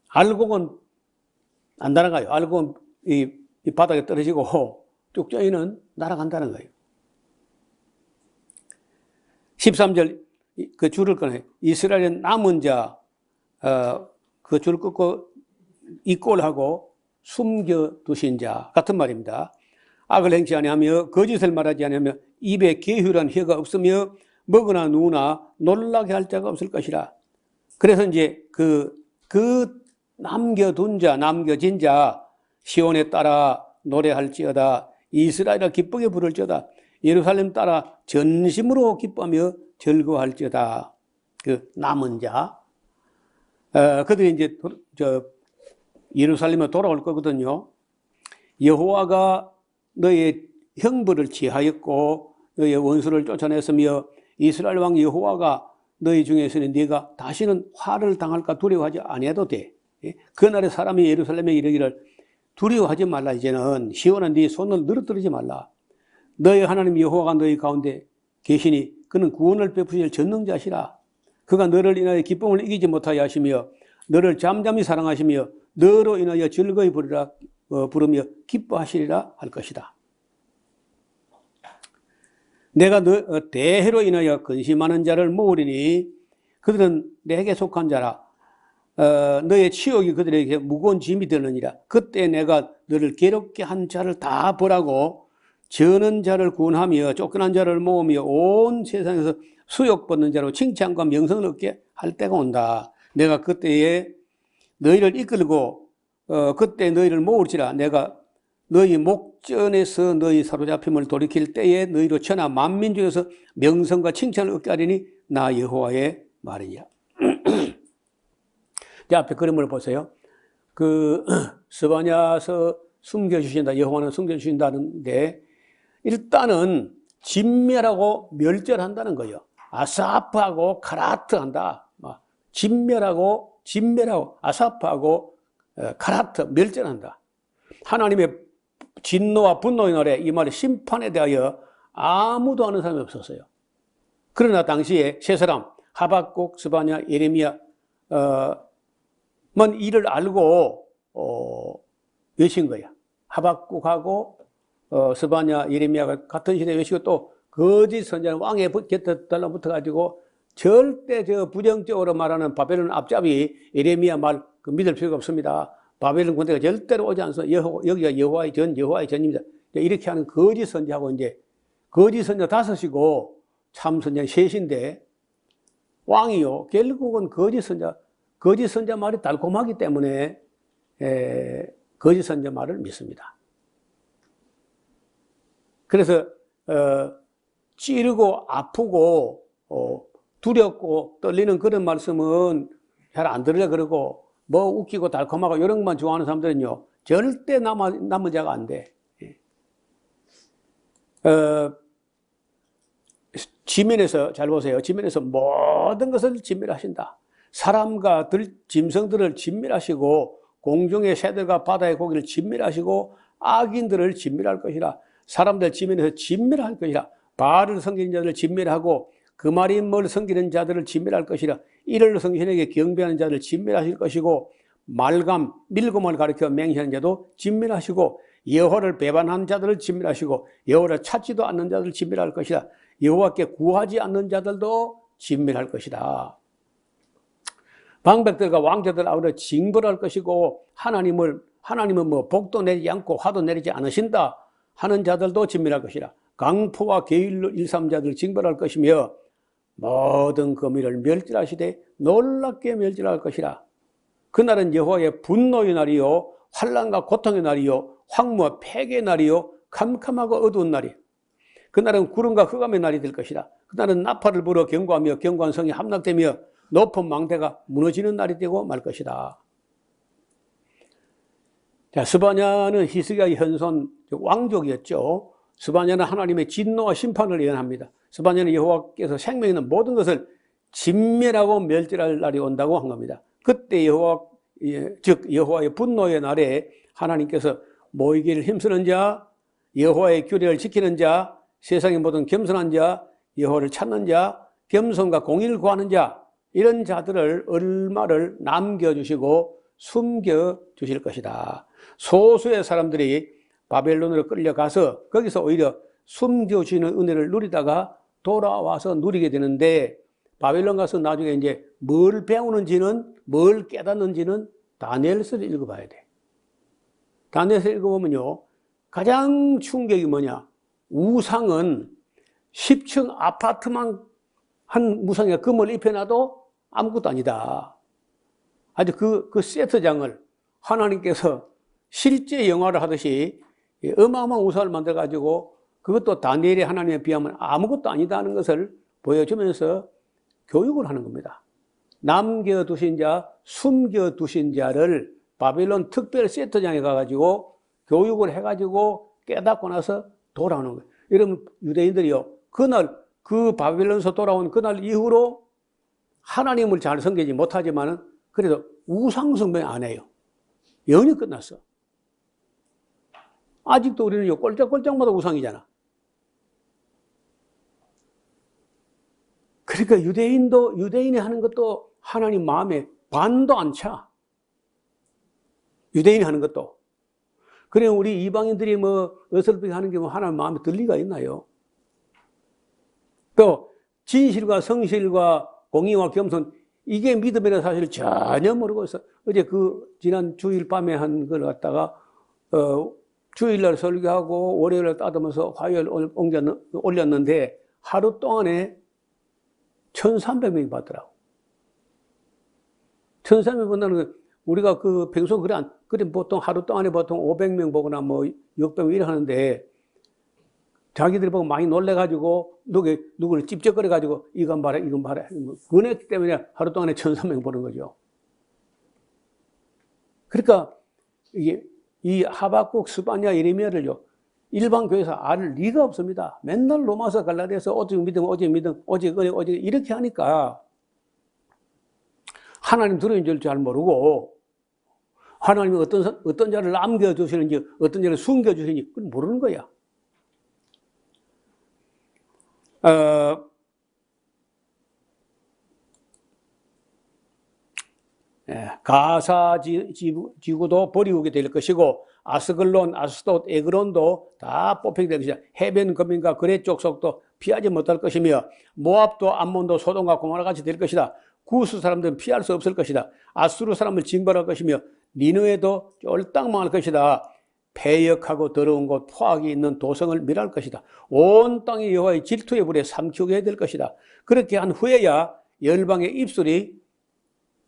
A: 알곡은 안 날아가요. 알곡은 이 바닥에 떨어지고 쭉저이는 날아간다는 거예요. 13절 그 줄을 꺼내. 이스라엘의 남은 자, 그 줄 끊고 이꼴하고 숨겨두신 자 같은 말입니다. 악을 행치 아니하며 거짓을 말하지 아니하며 입에 계율한 혀가 없으며 먹으나 누우나 놀라게 할 자가 없을 것이라. 그래서 이제 그 남겨둔 자, 남겨진 자, 시온에 따라 노래할지어다. 이스라엘아 기쁘게 부를지어다. 예루살렘 따라 전심으로 기뻐하며 즐거워할지어다. 그 남은 자, 그들이 이제 예루살렘에 돌아올 거거든요. 여호와가 너의 형벌을 취하였고 너의 원수를 쫓아냈으며 이스라엘 왕 여호와가 너희 중에서는 네가 다시는 화를 당할까 두려워하지 아니해도 돼. 그날에 사람이 예루살렘에 이르기를 두려워하지 말라. 이제는 시온아 네 손을 늘어뜨리지 말라. 너희 하나님 여호와가 너희 가운데 계시니 그는 구원을 베푸실 전능자시라. 그가 너를 인하여 기쁨을 이기지 못하여 하시며 너를 잠잠히 사랑하시며 너로 인하여 즐거이 부르며 기뻐하시리라 할 것이다. 내가 대해로 인하여 근심하는 자를 모으리니 그들은 내게 속한 자라. 너의 치욕이 그들에게 무거운 짐이 되느니라. 그때 내가 너를 괴롭게 한 자를 다 벌하고 저는 자를 구원하며 쫓겨난 자를 모으며 온 세상에서 수욕받는 자로 칭찬과 명성을 얻게 할 때가 온다. 내가 그때에 너희를 이끌고 그때 너희를 모을지라. 내가 너희 목전에서 너희 사로잡힘을 돌이킬 때에 너희로 천하 만민 중에서 명성과 칭찬을 얻게 하리니 나 여호와의 말이야. 자, 앞에 그림을 보세요. 스바냐서 숨겨주신다. 여호와는 숨겨주신다는데 일단은 진멸하고 멸절한다는 거예요. 아사프하고 카라트 한다. 진멸하고 아사프하고 카라트 멸절한다. 하나님의 진노와 분노의 날에 이 말의 심판에 대하여 아무도 아는 사람이 없었어요. 그러나 당시에 세 사람 하박국, 스바냐, 예레미야 만 이를 알고 외친 거야. 하박국하고 스바냐, 예레미야가 같은 시대에 외치고 또 거짓 선자는 왕의 곁에 달라붙어가지고 절대 부정적으로 말하는 바벨론 앞잡이 예레미야 말 믿을 필요가 없습니다. 바벨론 군대가 절대로 오지 않아서 여기가 여호와의 전입니다. 이렇게 하는 거짓 선자하고 이제 거짓 선자 5이고 참 선자 3인데 왕이요 결국은 거짓 선자 말이 달콤하기 때문에 거짓 선자 말을 믿습니다. 그래서 찌르고 아프고 두렵고 떨리는 그런 말씀은 잘 안 들으려 그러고 뭐 웃기고 달콤하고 이런 것만 좋아하는 사람들은요 절대 남은 자가 안 돼. 지면에서 잘 보세요. 지면에서 모든 것을 진멸하신다. 사람과 짐승들을 진멸하시고 공중의 새들과 바다의 고기를 진멸하시고 악인들을 진멸할 것이라. 사람들 지면에서 진멸할 것이라. 바알을 섬기는 자들을 진멸하고 그마림을 섬기는 자들을 진멸할 것이라. 이를 성신에게 경배하는 자들을 진멸하실 것이고 말감, 밀곰을 가리켜 맹세하는 자도 진멸하시고 여호와를 배반한 자들을 진멸하시고 여호와를 찾지도 않는 자들을 진멸할 것이다. 여호와께 구하지 않는 자들도 진멸할 것이다. 방백들과 왕자들 아우를 징벌할 것이고 하나님은 뭐 복도 내리지 않고 화도 내리지 않으신다 하는 자들도 진멸할 것이라. 강포와 계율로 일삼자들을 징벌할 것이며 모든 거미를 멸절하시되 놀랍게 멸절할 것이라. 그날은 여호와의 분노의 날이요 환난과 고통의 날이요 황무와 폐괴의 날이요 캄캄하고 어두운 날이. 그날은 구름과 흑암의 날이 될 것이라. 그날은 나팔을 불어 경고하며 견고한 성이 함락되며 높은 망대가 무너지는 날이 되고 말 것이다. 자, 스바냐는 히스기야의 현손 왕족이었죠. 스바냐는 하나님의 진노와 심판을 예언합니다. 스바냐는 여호와께서 생명 있는 모든 것을 진멸하고 멸절할 날이 온다고 한 겁니다. 그때 여호와의 분노의 날에 하나님께서 모이기를 힘쓰는 자, 여호와의 규례를 지키는 자, 세상의 모든 겸손한 자, 여호와를 찾는 자, 겸손과 공의를 구하는 자, 이런 자들을 얼마를 남겨주시고 숨겨주실 것이다. 소수의 사람들이 바벨론으로 끌려가서 거기서 오히려 숨겨주시는 은혜를 누리다가 돌아와서 누리게 되는데, 바벨론 가서 나중에 이제 뭘 배우는지는, 뭘 깨닫는지는 다니엘서를 읽어봐야 돼. 다니엘서 읽어보면요, 가장 충격이 뭐냐? 우상은 10층 아파트만 한 무상에 금을 입혀놔도 아무것도 아니다. 아주 그 세트장을 하나님께서 실제 영화를 하듯이 어마어마한 우상을 만들어가지고 그것도 다니엘이 하나님에 비하면 아무것도 아니다는 것을 보여주면서 교육을 하는 겁니다. 남겨두신 자, 숨겨두신 자를 바벨론 특별 세트장에 가가지고 교육을 해가지고 깨닫고 나서 돌아오는 거예요. 여러분, 유대인들이요, 그날, 그 바벨론에서 돌아온 그날 이후로 하나님을 잘 섬기지 못하지만은 그래도 우상숭배 안 해요. 영원히 끝났어. 아직도 우리는 꼴짝꼴짝마다 우상이잖아. 그러니까 유대인이 하는 것도 하나님 마음에 반도 안 차. 유대인이 하는 것도. 그래, 우리 이방인들이 뭐 어설프게 하는 게 뭐 하나님 마음에 들 리가 있나요? 또 진실과 성실과 공의와 겸손, 이게 믿음이라는 사실을 전혀 모르고 있어. 어제 지난 주일 밤에 한 걸 갖다가 주일날 설교하고 월요일날 따듬어서 화요일 올렸는데 하루 동안에 1,300명이 받더라고. 1,300명 본다는 거, 우리가 평소 그래 보통 하루 동안에 보통 500명 보거나 뭐 600명 이래 하는데, 자기들이 보고 많이 놀래가지고 누구를 찝쩍거려가지고 이건 봐라 이건 봐라, 은혜 때문에 하루 동안에 1,300명 보는 거죠. 그러니까 이 하박국, 스바냐, 예레미야를요, 일반 교회에서 알 리가 없습니다. 맨날 로마서 갈라디아서 오직 믿음, 오직 은혜, 오직 이렇게 하니까 하나님 들어있는 줄 잘 모르고, 하나님이 어떤 자를 남겨주시는지 어떤 자를 숨겨주시는지 그걸 모르는 거야. 가사 지구도 버리우게 될 것이고, 아스글론, 아스돗, 에그론도 다 뽑히게 될 것이다. 해변 거민과 거래 족속도 피하지 못할 것이며, 모압도 암몬도 소돔과 고모라 같이 될 것이다. 구스 사람들은 피할 수 없을 것이다. 아수르 사람을 징벌할 것이며 니느웨도 쫄딱 망할 것이다. 패역하고 더러운 곳 포악이 있는 도성을 멸할 것이다. 온 땅이 여호와의 질투의 불에 삼키게 될 것이다. 그렇게 한 후에야 열방의 입술이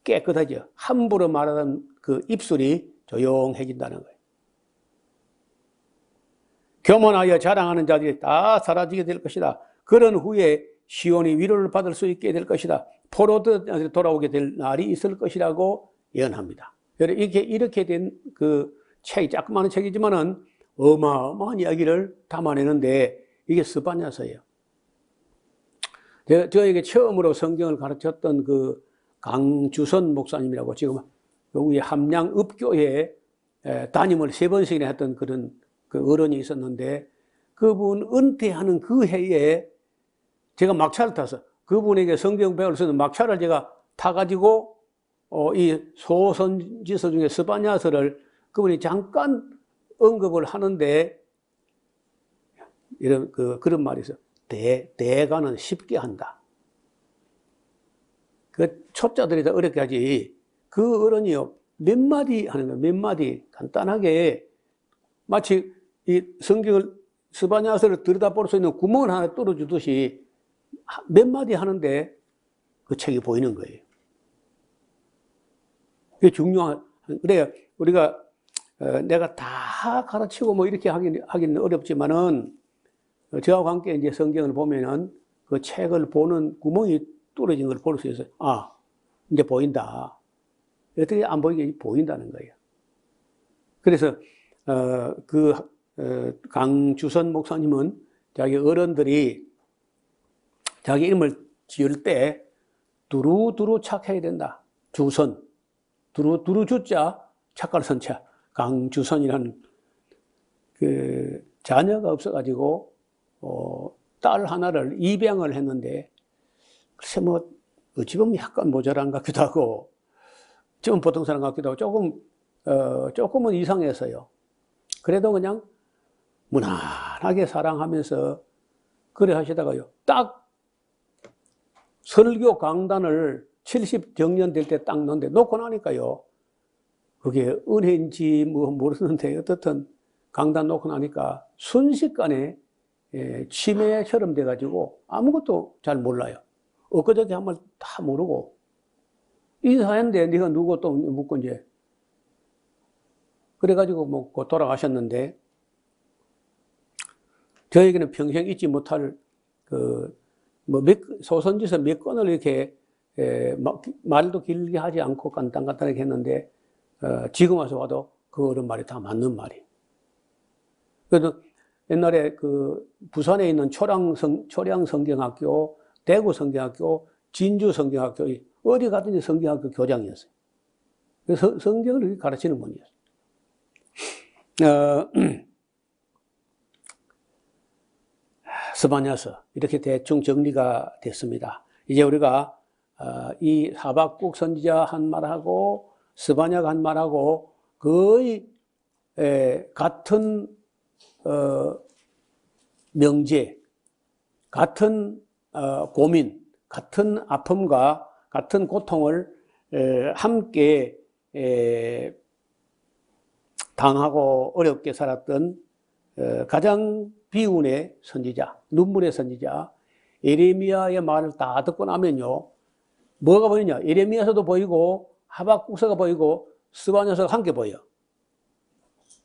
A: 깨끗하죠. 함부로 말하던 그 입술이 조용해진다는 거예요. 교만하여 자랑하는 자들이 다 사라지게 될 것이다. 그런 후에 시온이 위로를 받을 수 있게 될 것이다. 포로들 돌아오게 될 날이 있을 것이라고 예언합니다. 이렇게 된 책이 조그마한 책이지만은 어마어마한 이야기를 담아내는데, 이게 스바냐서예요. 저에게 처음으로 성경을 가르쳤던 강주선 목사님이라고, 지금 여기 함양읍교회 담임을 3번씩이나 했던 그런 어른이 있었는데, 그분 은퇴하는 그 해에 제가 막차를 타서 그분에게 성경 배울 수 있는 막차를 제가 타가지고 이 소선지서 중에 스바냐서를 그분이 잠깐 언급을 하는데 이런 그런 말이 있어요. 대가는 쉽게 한다. 그 초자들이 다 어렵게 하지. 그 어른이요 몇 마디 하는 거예요. 몇 마디 간단하게 마치 이 성경을 스바냐서를 들여다볼 수 있는 구멍을 하나 뚫어주듯이 몇 마디 하는데 그 책이 보이는 거예요. 그게 중요한. 그래야 우리가 내가 다 가르치고 뭐 이렇게 하기는 어렵지만은 저하고 함께 이제 성경을 보면은 그 책을 보는 구멍이 뚫어진 걸 볼 수 있어요. 아, 이제 보인다. 어떻게 안 보이게 보인다는 거예요. 그래서 강주선 목사님은 자기 어른들이 자기 이름을 지을 때 두루두루 착해야 된다. 주선. 두루 주자, 착갈 선자. 강주선이라는 자녀가 없어가지고, 딸 하나를 입양을 했는데, 글쎄 뭐, 어찌 보면 약간 모자란 것 같기도 하고, 좀 보통 사람 같기도 하고, 조금은 이상했어요. 그래도 그냥 무난하게 사랑하면서 그래 하시다가요. 딱 설교 강단을 70정년 될 때 딱 놓는데 놓고 나니까요. 그게 은혜인지 뭐 모르는데 어떻든 강단 놓고 나니까 순식간에 치매처럼 돼가지고 아무것도 잘 몰라요. 엊그저께 한 말 다 모르고 인사했는데 네가 누구 또 묻고 이제 그래가지고 뭐 돌아가셨는데 저에게는 평생 잊지 못할 소선지서 몇 건을 이렇게 말도 길게 하지 않고 간단하게 했는데 지금 와서 봐도 그 어른 말이 다 맞는 말이. 그래도 옛날에 부산에 있는 초량 성경학교, 대구 성경학교, 진주 성경학교 어디 가든지 성경학교 교장이었어요. 그래서 성경을 가르치는 분이었어요. 스바냐서 이렇게 대충 정리가 됐습니다. 이제 우리가 이 하박국 선지자 한 말하고 스바냐가 한 말하고 거의 같은 명제, 같은 고민, 같은 아픔과 같은 고통을 함께 당하고 어렵게 살았던 가장 비운의 선지자, 눈물의 선지자 예레미야의 말을 다 듣고 나면요, 뭐가 보이냐? 예레미야서도 보이고 하박국서가 보이고 스바냐서가 함께 보여.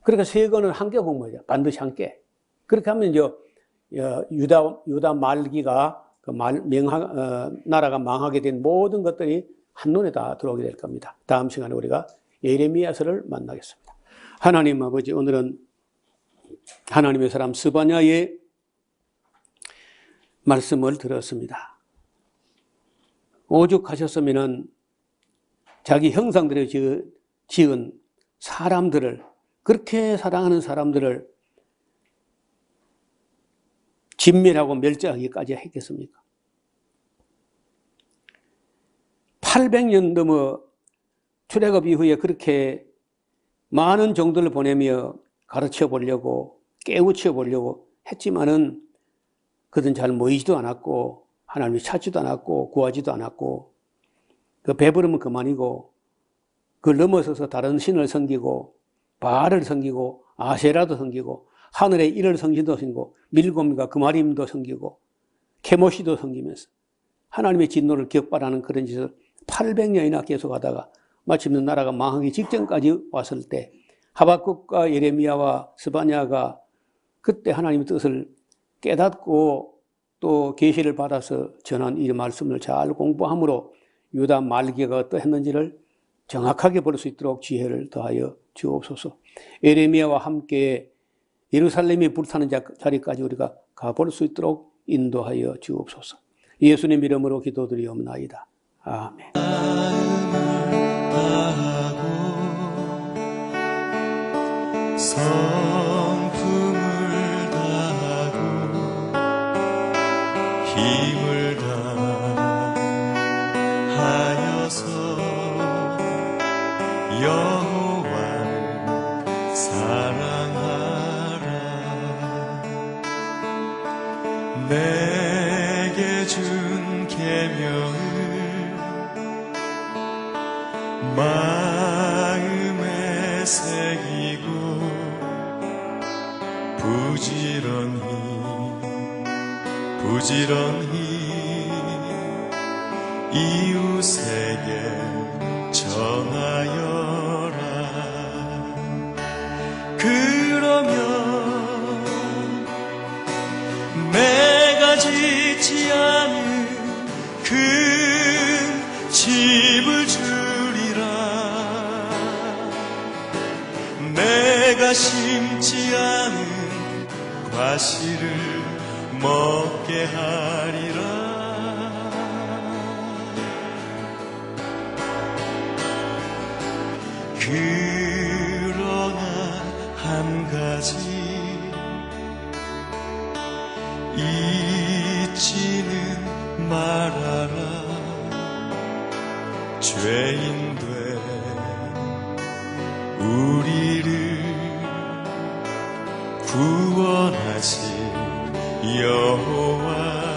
A: 그러니까 세 권을 함께 공부해요. 반드시 함께. 그렇게 하면 유다 말기가 나라가 망하게 된 모든 것들이 한눈에 다 들어오게 될 겁니다. 다음 시간에 우리가 예레미야서를 만나겠습니다. 하나님 아버지, 오늘은 하나님의 사람 스바냐의 말씀을 들었습니다. 오죽하셨으면 자기 형상들에 지은 사람들을, 그렇게 사랑하는 사람들을 진멸하고 멸절하기까지 했겠습니까? 800년 넘어 출애굽 이후에 그렇게 많은 종들을 보내며 가르쳐 보려고 깨우쳐 보려고 했지만은 그들은 잘 모이지도 않았고 하나님을 찾지도 않았고 구하지도 않았고 그 배부르면 그만이고 그걸 넘어서서 다른 신을 섬기고 바알을 섬기고 아세라도 섬기고 하늘의 일을 성신도 섬기고 밀곰과 그마림도 섬기고 케모시도 섬기면서 하나님의 진노를 격발하는 그런 짓을 800년이나 계속하다가 마침내 나라가 망하기 직전까지 왔을 때 하박국과 예레미야와 스바냐가 그때 하나님의 뜻을 깨닫고 또 계시를 받아서 전한 이 말씀을 잘 공부함으로 유다 말기가 어떠했는지를 정확하게 볼 수 있도록 지혜를 더하여 주옵소서. 예레미야와 함께 예루살렘이 불타는 자리까지 우리가 가볼 수 있도록 인도하여 주옵소서. 예수님 이름으로 기도드리옵나이다. 아멘.
C: 성품을 다하고 힘을 다하여서 여호와를 사랑하라. 내게 준 계명을 마음에 새기고 부지런히 이웃에게 전하여라. 그러면 내가 짓지 않은 큰 집을 주리라. 내가 심지 않은 과실을 먹게 하리라. 그러나 한 가지 잊지는 말아라. 죄인 된 우리를 구원하신 여호와